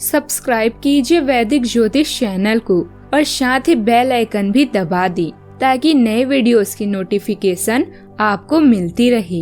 Subscribe कीजिए वैदिक ज्योतिष चैनल को और साथ ही बेल आइकन भी दबा दी ताकि नए वीडियोस की नोटिफिकेशन आपको मिलती रहे।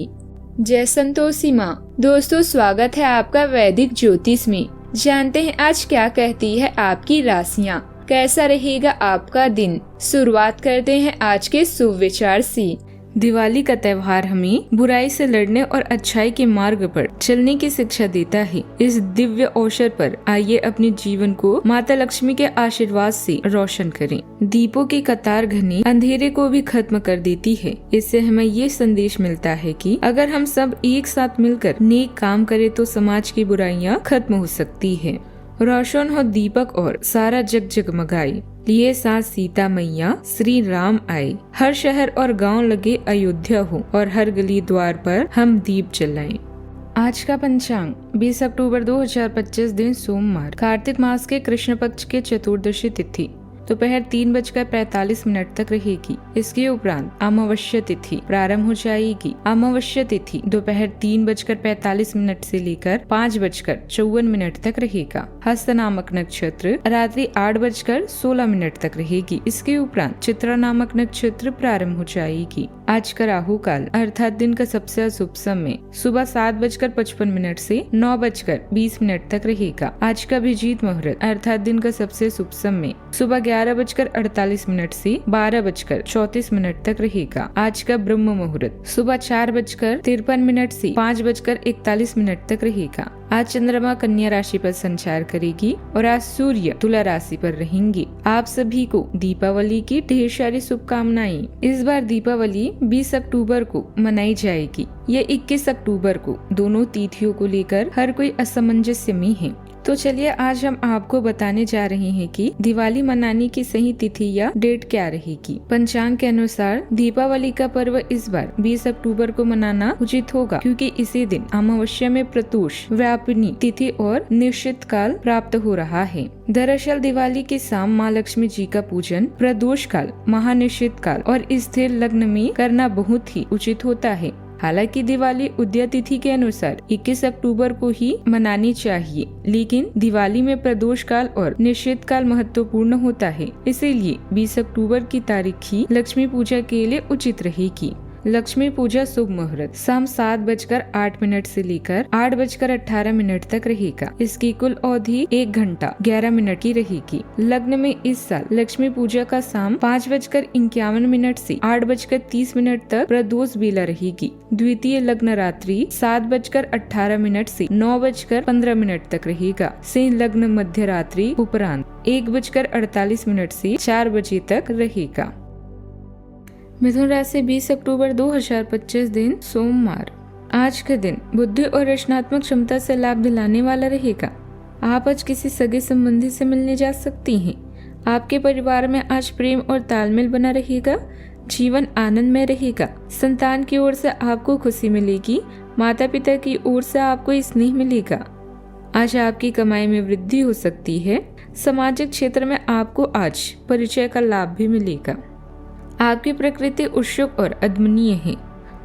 जय संतोषी माँ। दोस्तों, स्वागत है आपका वैदिक ज्योतिष में। जानते हैं आज क्या कहती है आपकी राशियाँ, कैसा रहेगा आपका दिन। शुरुआत करते हैं आज के शुभ विचार से। दिवाली का त्योहार हमें बुराई से लड़ने और अच्छाई के मार्ग पर चलने की शिक्षा देता है। इस दिव्य अवसर पर आइए अपने जीवन को माता लक्ष्मी के आशीर्वाद से रोशन करें। दीपों की कतार घने अंधेरे को भी खत्म कर देती है। इससे हमें ये संदेश मिलता है कि अगर हम सब एक साथ मिलकर नेक काम करें तो समाज की बुराइयां खत्म हो सकती है। रोशन हो दीपक और सारा जग जगमगाए, लिए साथ सीता मैया श्री राम आए। हर शहर और गांव लगे अयोध्या हो और हर गली द्वार पर हम दीप जलाएं। आज का पंचांग 20 अक्टूबर 2025 दिन सोमवार, कार्तिक मास के कृष्ण पक्ष के चतुर्दशी तिथि दोपहर 3:45 तक रहेगी। इसके उपरांत अमावस्या तिथि प्रारंभ हो जाएगी। अमावस्या तिथि दोपहर 3:45 से लेकर 5:54 तक रहेगा। हस्त नामक नक्षत्र रात्रि 8:16 तक रहेगी। इसके उपरांत चित्रा नामक नक्षत्र प्रारंभ हो जाएगी। आज का राहु काल अर्थात दिन का सबसे अशुभ समय सुबह 7:55 से 9:20 तक रहेगा। आज का अभिजीत मुहूर्त अर्थात दिन का सबसे शुभ समय सुबह 11:48 से 12:34 तक रहेगा। आज का ब्रह्म मुहूर्त सुबह 4:53 से 5:41 तक रहेगा। आज चंद्रमा कन्या राशि पर संचार करेगी और आज सूर्य तुला राशि पर रहेंगे। आप सभी को दीपावली की ढेर सारी शुभकामनाएं। इस बार दीपावली 20 अक्टूबर को मनाई जाएगी। यह 21 अक्टूबर को दोनों तिथियों को लेकर हर कोई असमंजस्य में है। तो चलिए आज हम आपको बताने जा रहे हैं कि दिवाली मनाने की सही तिथि या डेट क्या रहेगी। पंचांग के अनुसार दीपावली का पर्व इस बार 20 अक्टूबर को मनाना उचित होगा, क्योंकि इसी दिन अमावस्या में प्रतोष व्यापिनी तिथि और निश्चित काल प्राप्त हो रहा है। दरअसल दिवाली के शाम माँ लक्ष्मी जी का पूजन प्रदोष काल, महानिश्चित काल और स्थिर लग्न में करना बहुत ही उचित होता है। हालांकि दिवाली उदय तिथि के अनुसार 21 अक्टूबर को ही मनानी चाहिए, लेकिन दिवाली में प्रदोष काल और निश्चित काल महत्वपूर्ण होता है। इसीलिए 20 अक्टूबर की तारीख ही लक्ष्मी पूजा के लिए उचित रहेगी। लक्ष्मी पूजा शुभ मुहूर्त शाम 7:08 से लेकर 8:18 तक रहेगा। इसकी कुल अवधि 1 घंटा 11 मिनट की रहेगी। लग्न में इस साल लक्ष्मी पूजा का शाम 5:51 से 8:30 तक प्रदोष बेला रहेगी। द्वितीय लग्न रात्रि 7:18 से 9:15 तक रहेगा। से लग्न मध्य रात्रि उपरांत 1:48 से 4 बजे तक रहेगा। मिथुन राशि 20 अक्टूबर 2025 दिन सोमवार। आज का दिन बुद्धि और रचनात्मक क्षमता से लाभ दिलाने वाला रहेगा। आप आज किसी सगे संबंधी से मिलने जा सकती हैं। आपके परिवार में आज प्रेम और तालमेल बना रहेगा। जीवन आनंद में रहेगा। संतान की ओर से आपको खुशी मिलेगी। माता पिता की ओर से आपको स्नेह मिलेगा। आज आपकी कमाई में वृद्धि हो सकती है। सामाजिक क्षेत्र में आपको आज परिचय का लाभ भी मिलेगा। आपकी प्रकृति उत्सुक और अदमनीय है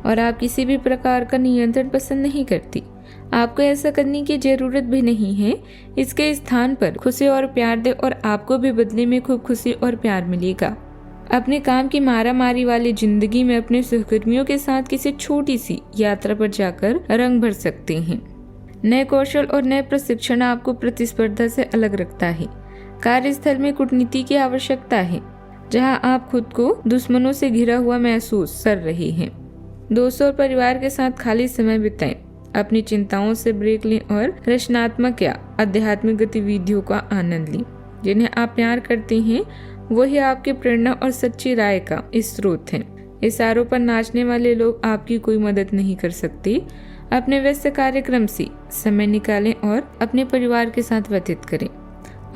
और आप किसी भी प्रकार का नियंत्रण पसंद नहीं करती। आपको ऐसा करने की जरूरत भी नहीं है। इसके स्थान पर खुशी और प्यार दे और आपको भी बदले में खूब खुशी और प्यार मिलेगा। अपने काम की मारामारी वाली जिंदगी में अपने सहकर्मियों के साथ किसी छोटी सी यात्रा पर जाकर रंग भर सकते हैं। नए कौशल और नए प्रशिक्षण आपको प्रतिस्पर्धा से अलग रखता है। कार्यस्थल में कूटनीति की आवश्यकता है, जहां आप खुद को दुश्मनों से घिरा हुआ महसूस कर रहे हैं। दोस्तों और परिवार के साथ खाली समय बिताएं। अपनी चिंताओं से ब्रेक लें और रचनात्मक या आध्यात्मिक गतिविधियों का आनंद लें। जिन्हें आप प्यार करते हैं वही आपकी प्रेरणा और सच्ची राय का स्रोत हैं। इशारों पर नाचने वाले लोग आपकी कोई मदद नहीं कर सकते। अपने व्यस्त कार्यक्रम से समय निकालें और अपने परिवार के साथ व्यतीत करें।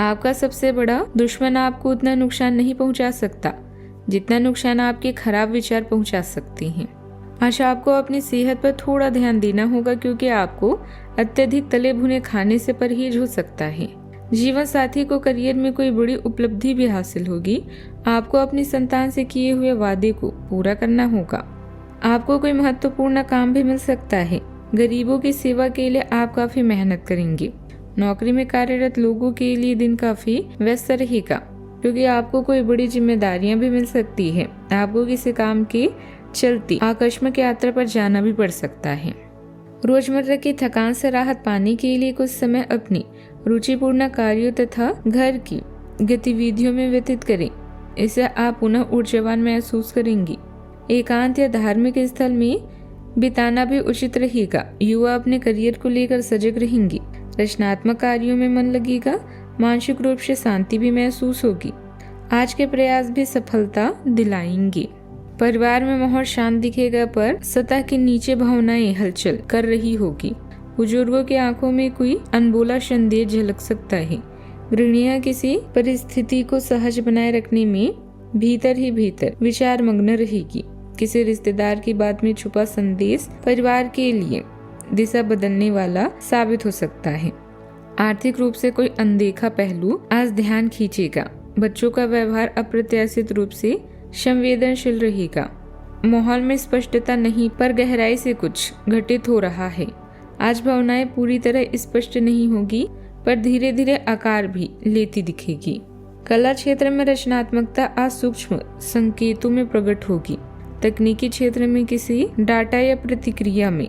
आपका सबसे बड़ा दुश्मन आपको उतना नुकसान नहीं पहुंचा सकता जितना नुकसान आपके खराब विचार पहुंचा सकते हैं। आज आपको अपनी सेहत पर थोड़ा ध्यान देना होगा, क्योंकि आपको अत्यधिक तले भुने खाने से परहेज हो सकता है। जीवन साथी को करियर में कोई बड़ी उपलब्धि भी हासिल होगी। आपको अपनी संतान से किए हुए वादे को पूरा करना होगा। आपको कोई महत्वपूर्ण काम भी मिल सकता है। गरीबों की सेवा के लिए आप काफी मेहनत करेंगे। नौकरी में कार्यरत लोगों के लिए दिन काफी व्यस्त रहेगा, क्योंकि आपको कोई बड़ी जिम्मेदारियां भी मिल सकती है। आपको किसी काम के चलते आकस्मिक यात्रा पर जाना भी पड़ सकता है। रोजमर्रा की थकान से राहत पाने के लिए कुछ समय अपनी रुचिपूर्ण कार्यों तथा घर की गतिविधियों में व्यतीत करें। इससे आप पुनः ऊर्जावान महसूस करेंगी। एकांत या धार्मिक स्थल में बिताना भी उचित रहेगा। युवा अपने करियर को लेकर सजग रहेंगी। रचनात्मक कार्यों में मन लगेगा। मानसिक रूप से शांति भी महसूस होगी। आज के प्रयास भी सफलता दिलाएंगे। परिवार में माहौल शांत दिखेगा, पर सतह के नीचे भावनाएं हलचल कर रही होगी। बुजुर्गों की आंखों में कोई अनबोला संदेश झलक सकता है। गृहिणियां किसी परिस्थिति को सहज बनाए रखने में भीतर ही भीतर विचार मग्न रहेगी। किसी रिश्तेदार की बात में छुपा संदेश परिवार के लिए दिशा बदलने वाला साबित हो सकता है। आर्थिक रूप से कोई अनदेखा पहलू आज ध्यान खींचेगा। बच्चों का व्यवहार अप्रत्याशित रूप से संवेदनशील रहेगा। माहौल में स्पष्टता नहीं, पर गहराई से कुछ घटित हो रहा है। आज भावनाएं पूरी तरह स्पष्ट नहीं होगी, पर धीरे धीरे आकार भी लेती दिखेगी। कला क्षेत्र में रचनात्मकता आज सूक्ष्म संकेतों में प्रकट होगी। तकनीकी क्षेत्र में किसी डाटा या प्रतिक्रिया में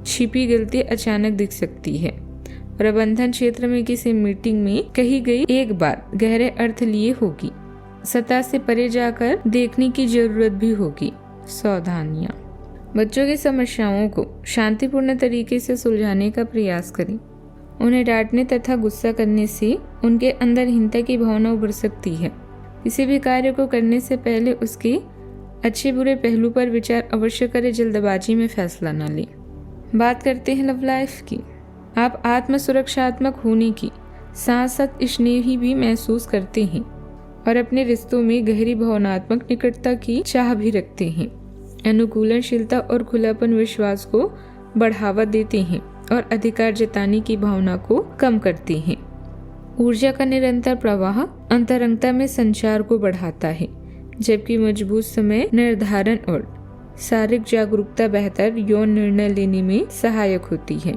छिपी गलती अचानक दिख सकती है। प्रबंधन क्षेत्र में किसी मीटिंग में कही गई एक बात गहरे अर्थ लिए होगी। सतह से परे जाकर देखने की जरूरत भी होगी। सावधानियां। बच्चों की समस्याओं को शांतिपूर्ण तरीके से सुलझाने का प्रयास करें। उन्हें डांटने तथा गुस्सा करने से उनके अंदर हीनता की भावना उभर सकती है। किसी भी कार्य को करने से पहले उसके अच्छे बुरे पहलू पर विचार अवश्य करें। जल्दबाजी में फैसला न लें। बात करते हैं लव लाइफ की। आप आत्म सुरक्षात्मक होने की साथ साथ स्नेही भी महसूस करते हैं और अपने रिश्तों में गहरी भावनात्मक निकटता की चाह भी रखते हैं। अनुकूलनशीलता और खुलापन विश्वास को बढ़ावा देते हैं और अधिकार जताने की भावना को कम करते हैं। ऊर्जा का निरंतर प्रवाह अंतरंगता में संचार को बढ़ाता है, जबकि मजबूत समय निर्धारण और शारीरिक जागरूकता बेहतर यौन निर्णय लेने में सहायक होती है।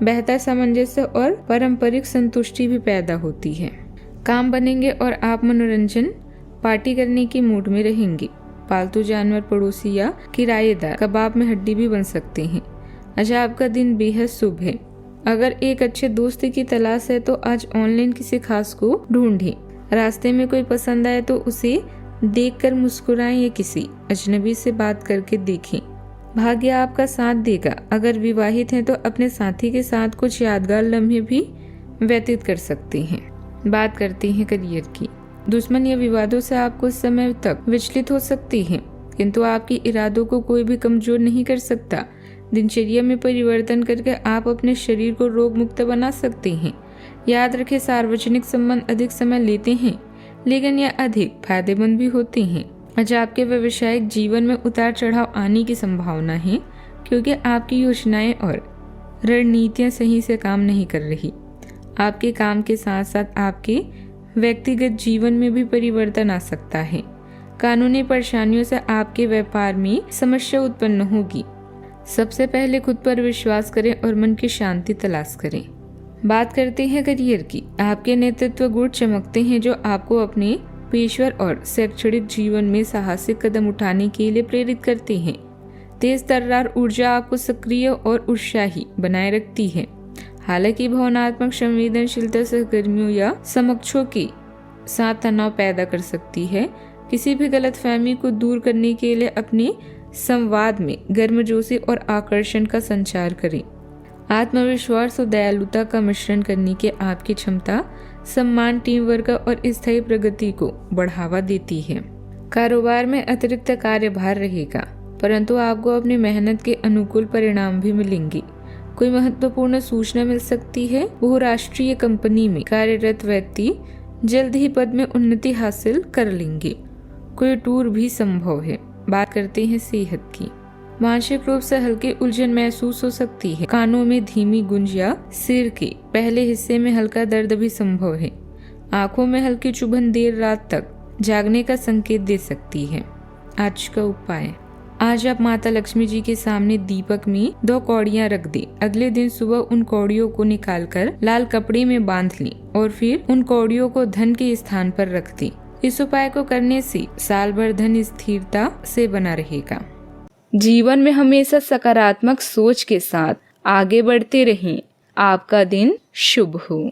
बेहतर सामंजस्य और पारंपरिक संतुष्टि भी पैदा होती है। काम बनेंगे और आप मनोरंजन पार्टी करने की मूड में रहेंगे। पालतू जानवर पड़ोसी या किराएदार कबाब में हड्डी भी बन सकते हैं। आज आपका दिन बेहद शुभ है। अगर एक अच्छे दोस्त की तलाश है तो आज ऑनलाइन किसी खास को ढूंढें। रास्ते में कोई पसंद आए तो उसे देखकर मुस्कुराएं या किसी अजनबी से बात करके देखें। भाग्य आपका साथ देगा। अगर विवाहित हैं तो अपने साथी के साथ कुछ यादगार लम्हे भी व्यतीत कर सकते हैं। बात करते हैं करियर की। दुश्मन या विवादों से आप कुछ समय तक विचलित हो सकती हैं, किंतु आपके इरादों को कोई भी कमजोर नहीं कर सकता। दिनचर्या में परिवर्तन करके आप अपने शरीर को रोग मुक्त बना सकते हैं। याद रखें, सार्वजनिक संबंध अधिक समय लेते हैं, लेकिन यह अधिक फायदेमंद भी होते हैं। आज आपके व्यवसायिक जीवन में उतार चढ़ाव आने की संभावना है, क्योंकि आपकी योजनाएं और रणनीतियां सही से काम नहीं कर रही। आपके काम के साथ साथ आपके व्यक्तिगत जीवन में भी परिवर्तन आ सकता है। कानूनी परेशानियों से आपके व्यापार में समस्या उत्पन्न होगी। सबसे पहले खुद पर विश्वास करें और मन की शांति तलाश करें। बात करते हैं करियर की। आपके नेतृत्व गुण चमकते हैं, जो आपको अपने पेशेवर और शैक्षणिक जीवन में साहसिक कदम उठाने के लिए प्रेरित करते हैं। तेज तर्रार ऊर्जा आपको सक्रिय और उत्साही बनाए रखती है। हालांकि भावनात्मक संवेदनशीलता सहकर्मियों या समकक्षों के साथ तनाव पैदा कर सकती है। किसी भी गलतफहमी को दूर करने के लिए अपने संवाद में गर्मजोशी और आकर्षण का संचार करें। आत्मविश्वास और दयालुता का मिश्रण करने की आपकी क्षमता सम्मान, टीम वर्क और स्थायी प्रगति को बढ़ावा देती है। कारोबार में अतिरिक्त कार्यभार रहेगा, परंतु आपको अपनी मेहनत के अनुकूल परिणाम भी मिलेंगे। कोई महत्वपूर्ण सूचना मिल सकती है। बहुराष्ट्रीय कंपनी में कार्यरत व्यक्ति जल्द ही पद में उन्नति हासिल कर लेंगे। कोई टूर भी संभव है। बात करते हैं सेहत की। मानसिक रूप से हल्की उलझन महसूस हो सकती है। कानों में धीमी गूंज या सिर के पहले हिस्से में हल्का दर्द भी संभव है। आंखों में हल्की चुभन देर रात तक जागने का संकेत दे सकती है। आज का उपाय। आज आप माता लक्ष्मी जी के सामने दीपक में 2 कौड़ियाँ रख दी। अगले दिन सुबह उन कौड़ियों को निकालकर लाल कपड़े में बांध ली और फिर उन कौड़ियों को धन के स्थान पर रख दी। इस उपाय को करने से साल भर धन स्थिरता से बना रहेगा। जीवन में हमेशा सकारात्मक सोच के साथ आगे बढ़ते रहें। आपका दिन शुभ हो।